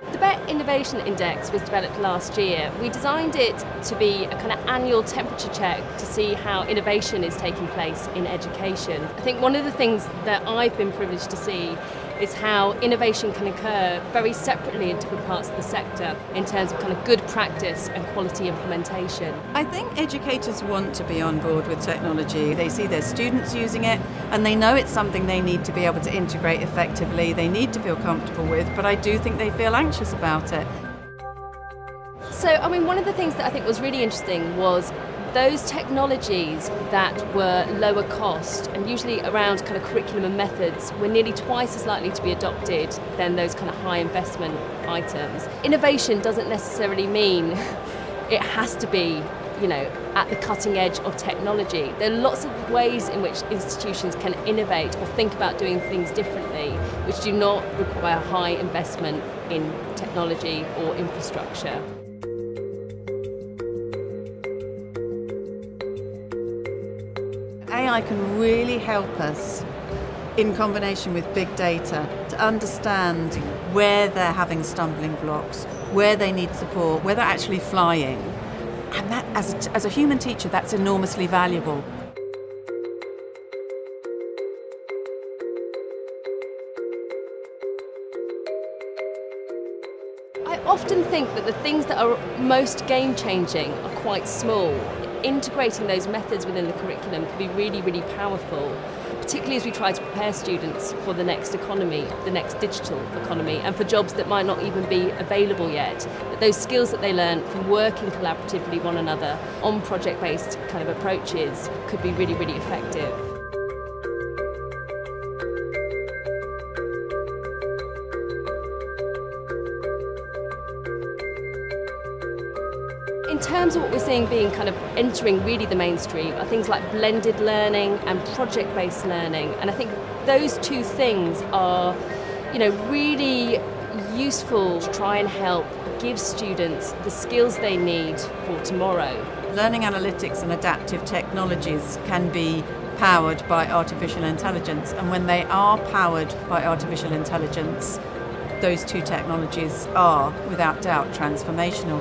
The BET Innovation Index was developed last year. We designed it to be a kind of annual temperature check to see how innovation is taking place in education. I think one of the things that I've been privileged to see is how innovation can occur very separately in different parts of the sector in terms of kind of good practice and quality implementation. I think educators want to be on board with technology. They see their students using it and they know it's something they need to be able to integrate effectively, they need to feel comfortable with, but I do think they feel anxious about it. So, one of the things that I think was really interesting was those technologies that were lower cost and usually around kind of curriculum and methods were nearly twice as likely to be adopted than those kind of high investment items. Innovation doesn't necessarily mean it has to be, at the cutting edge of technology. There are lots of ways in which institutions can innovate or think about doing things differently, which do not require high investment in technology or infrastructure. AI can really help us in combination with big data to understand where they're having stumbling blocks, where they need support, where they're actually flying. And that, as a human teacher, that's enormously valuable. I often think that the things that are most game-changing are quite small. Integrating those methods within the curriculum can be really, really powerful, particularly as we try to prepare students for the next economy, the next digital economy, and for jobs that might not even be available yet. But those skills that they learn from working collaboratively with one another on project-based kind of approaches could be really, really effective. In terms of what we're seeing being kind of entering really the mainstream are things like blended learning and project-based learning. And I think those two things are, really useful to try and help give students the skills they need for tomorrow. Learning analytics and adaptive technologies can be powered by artificial intelligence. And when they are powered by artificial intelligence, those two technologies are, without doubt, transformational.